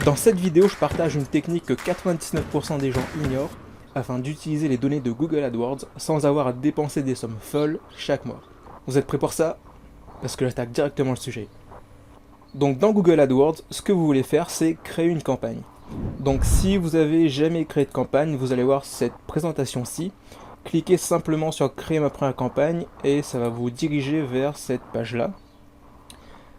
Dans cette vidéo, je partage une technique que 99% des gens ignorent afin d'utiliser les données de Google AdWords sans avoir à dépenser des sommes folles chaque mois. Vous êtes prêts pour ça? Parce que j'attaque directement le sujet. Donc dans Google AdWords, ce que vous voulez faire, c'est créer une campagne. Donc si vous avez jamais créé de campagne, vous allez voir cette présentation-ci. Cliquez simplement sur créer ma première campagne et ça va vous diriger vers cette page-là.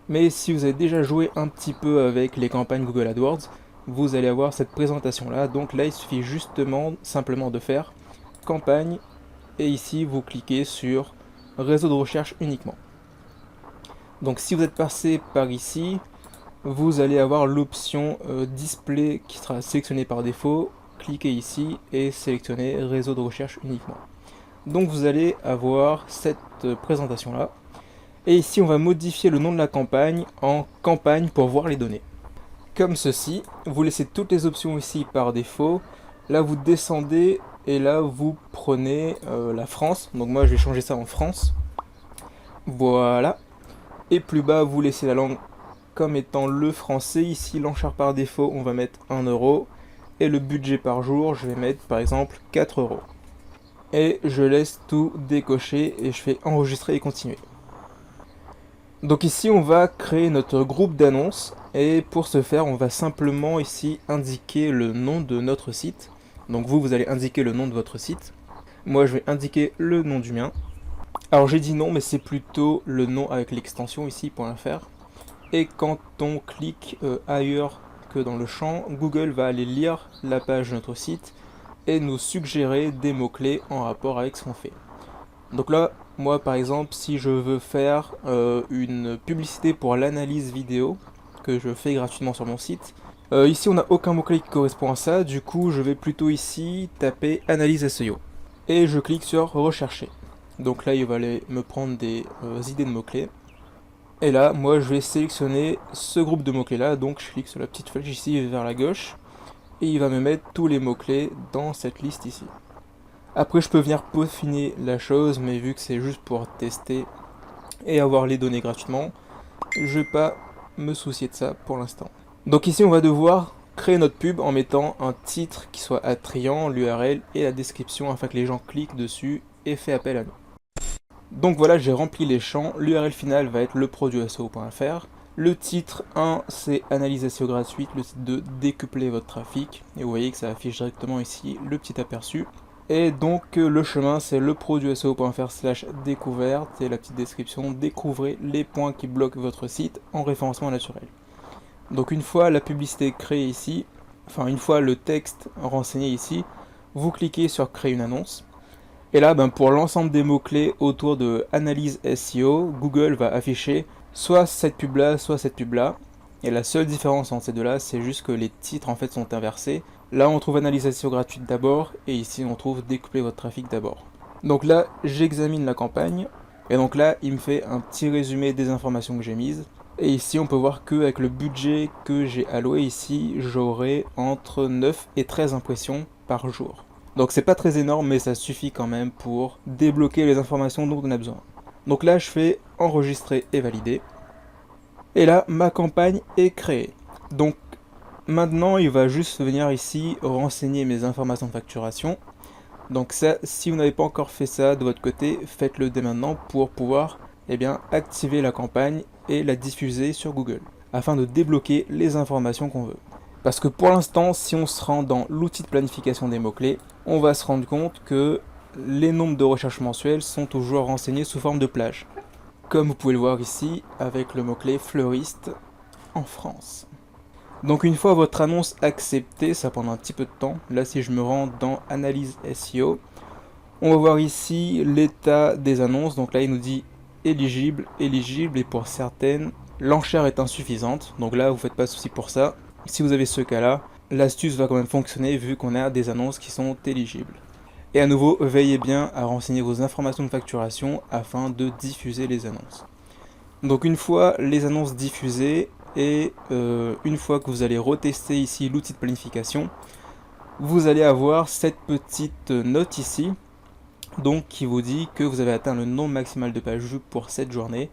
Mais si vous avez déjà joué un petit peu avec les campagnes Google AdWords, vous allez avoir cette présentation-là. Donc là, il suffit justement, simplement de faire campagne et ici, vous cliquez sur réseau de recherche uniquement. Donc si vous êtes passé par ici, vous allez avoir l'option display qui sera sélectionnée par défaut. Cliquez ici et sélectionnez réseau de recherche uniquement. Donc vous allez avoir cette présentation-là. Et ici, on va modifier le nom de la campagne en campagne pour voir les données. Comme ceci, vous laissez toutes les options ici par défaut. Là, vous descendez et là, vous prenez la France. Donc moi, je vais changer ça en France. Voilà. Et plus bas, vous laissez la langue comme étant le français. Ici, l'enchère par défaut, on va mettre 1 euro. Et le budget par jour, je vais mettre par exemple 4 euros. Et je laisse tout décocher et je fais enregistrer et continuer. Donc ici on va créer notre groupe d'annonces et pour ce faire on va simplement ici indiquer le nom de notre site. Donc vous allez indiquer le nom de votre site. Moi je vais indiquer le nom du mien. Alors j'ai dit non mais c'est plutôt le nom avec l'extension ici .fr. Et quand on clique ailleurs que dans le champ, Google va aller lire la page de notre site et nous suggérer des mots-clés en rapport avec ce qu'on fait. Donc là, moi par exemple, si je veux faire une publicité pour l'analyse vidéo, que je fais gratuitement sur mon site, ici on n'a aucun mot-clé qui correspond à ça, du coup je vais plutôt ici taper analyse SEO. Et je clique sur rechercher. Donc là il va aller me prendre des idées de mots-clés. Et là, moi je vais sélectionner ce groupe de mots-clés là, donc je clique sur la petite flèche ici vers la gauche, et il va me mettre tous les mots-clés dans cette liste ici. Après je peux venir peaufiner la chose, mais vu que c'est juste pour tester et avoir les données gratuitement, je vais pas me soucier de ça pour l'instant. Donc ici on va devoir créer notre pub en mettant un titre qui soit attrayant, l'URL et la description afin que les gens cliquent dessus et fait appel à nous. Donc voilà, j'ai rempli les champs, l'URL final va être leproduit.seo.fr. Le titre 1 c'est analyse SEO gratuite, le titre 2 décupler votre trafic, et vous voyez que ça affiche directement ici le petit aperçu. Et donc le chemin c'est leproduit.seo.fr/découverte et la petite description, découvrez les points qui bloquent votre site en référencement naturel. Donc une fois la publicité créée ici, enfin une fois le texte renseigné ici, vous cliquez sur créer une annonce. Et là pour l'ensemble des mots-clés autour de analyse SEO, Google va afficher soit cette pub là, soit cette pub là. Et la seule différence entre ces deux là, c'est juste que les titres en fait sont inversés. Là on trouve analyse SEO gratuite d'abord, et ici on trouve découpler votre trafic d'abord. Donc là j'examine la campagne, et donc là il me fait un petit résumé des informations que j'ai mises. Et ici on peut voir qu'avec le budget que j'ai alloué ici, j'aurai entre 9 et 13 impressions par jour. Donc c'est pas très énorme, mais ça suffit quand même pour débloquer les informations dont on a besoin. Donc là je fais enregistrer et valider. Et là ma campagne est créée. Donc maintenant, il va juste venir ici renseigner mes informations de facturation. Donc ça, si vous n'avez pas encore fait ça de votre côté, faites-le dès maintenant pour pouvoir activer la campagne et la diffuser sur Google, afin de débloquer les informations qu'on veut. Parce que pour l'instant, si on se rend dans l'outil de planification des mots-clés, on va se rendre compte que les nombres de recherches mensuelles sont toujours renseignés sous forme de plage. Comme vous pouvez le voir ici, avec le mot-clé fleuriste en France. Donc une fois votre annonce acceptée, ça prend un petit peu de temps. Là si je me rends dans analyse SEO, on va voir ici l'état des annonces. Donc là il nous dit éligible, éligible, et pour certaines, l'enchère est insuffisante. Donc là vous faites pas de souci pour ça. Si vous avez ce cas là, l'astuce va quand même fonctionner vu qu'on a des annonces qui sont éligibles. Et à nouveau, veillez bien à renseigner vos informations de facturation afin de diffuser les annonces. Donc une fois les annonces diffusées, et une fois que vous allez retester ici l'outil de planification, vous allez avoir cette petite note ici, donc qui vous dit que vous avez atteint le nombre maximal de pages vues pour cette journée.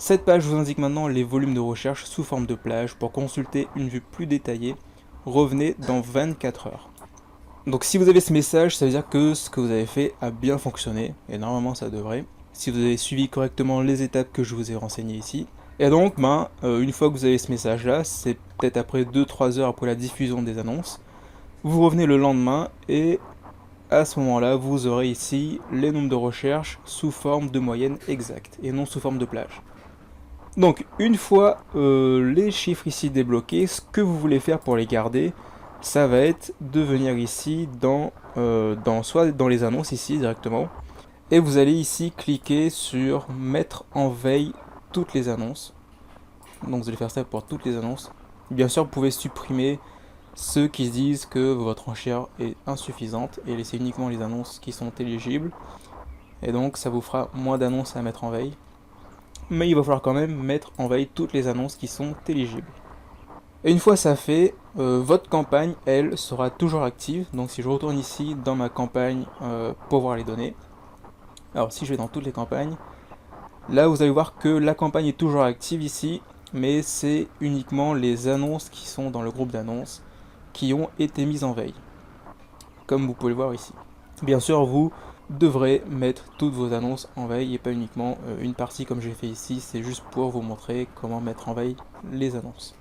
Cette page vous indique maintenant les volumes de recherche sous forme de plage. Pour consulter une vue plus détaillée, revenez dans 24 heures. Donc si vous avez ce message, ça veut dire que ce que vous avez fait a bien fonctionné, et normalement ça devrait, si vous avez suivi correctement les étapes que je vous ai renseignées ici. Et donc, une fois que vous avez ce message là, c'est peut-être après 2-3 heures après la diffusion des annonces, vous revenez le lendemain et à ce moment-là, vous aurez ici les nombres de recherches sous forme de moyenne exacte et non sous forme de plage. Donc une fois les chiffres ici débloqués, ce que vous voulez faire pour les garder, ça va être de venir ici soit dans les annonces ici directement, et vous allez ici cliquer sur mettre en veille toutes les annonces. Donc vous allez faire ça pour toutes les annonces. Bien sûr, vous pouvez supprimer ceux qui disent que votre enchère est insuffisante et laisser uniquement les annonces qui sont éligibles. Et donc ça vous fera moins d'annonces à mettre en veille. Mais il va falloir quand même mettre en veille toutes les annonces qui sont éligibles. Et une fois ça fait, votre campagne, elle, sera toujours active. Donc si je retourne ici dans ma campagne pour voir les données, alors si je vais dans toutes les campagnes, là vous allez voir que la campagne est toujours active ici, mais c'est uniquement les annonces qui sont dans le groupe d'annonces qui ont été mises en veille, comme vous pouvez le voir ici. Bien sûr, vous devrez mettre toutes vos annonces en veille et pas uniquement une partie comme j'ai fait ici, c'est juste pour vous montrer comment mettre en veille les annonces.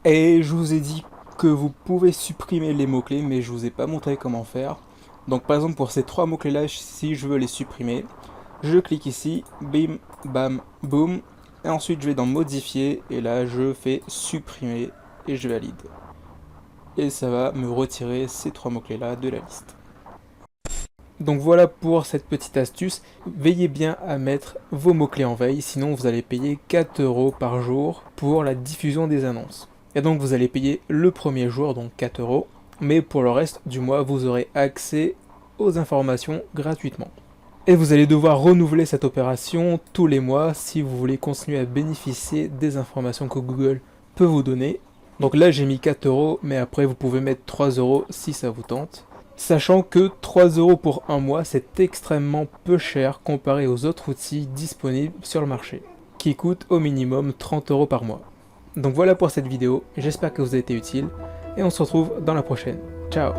Et je vous ai dit que vous pouvez supprimer les mots-clés, mais je vous ai pas montré comment faire. Donc par exemple pour ces 3 mots-clés là, si je veux les supprimer, je clique ici, bim, bam, boum, et ensuite je vais dans modifier, et là je fais supprimer, et je valide. Et ça va me retirer ces 3 mots-clés là de la liste. Donc voilà pour cette petite astuce, veillez bien à mettre vos mots-clés en veille, sinon vous allez payer 4 € par jour pour la diffusion des annonces. Et donc vous allez payer le premier jour, donc 4 €, mais pour le reste du mois, vous aurez accès aux informations gratuitement. Et vous allez devoir renouveler cette opération tous les mois si vous voulez continuer à bénéficier des informations que Google peut vous donner. Donc là j'ai mis 4 €, mais après vous pouvez mettre 3 € si ça vous tente. Sachant que 3 € pour un mois, c'est extrêmement peu cher comparé aux autres outils disponibles sur le marché, qui coûtent au minimum 30 € par mois. Donc voilà pour cette vidéo, j'espère que vous a été utile, et on se retrouve dans la prochaine. Ciao!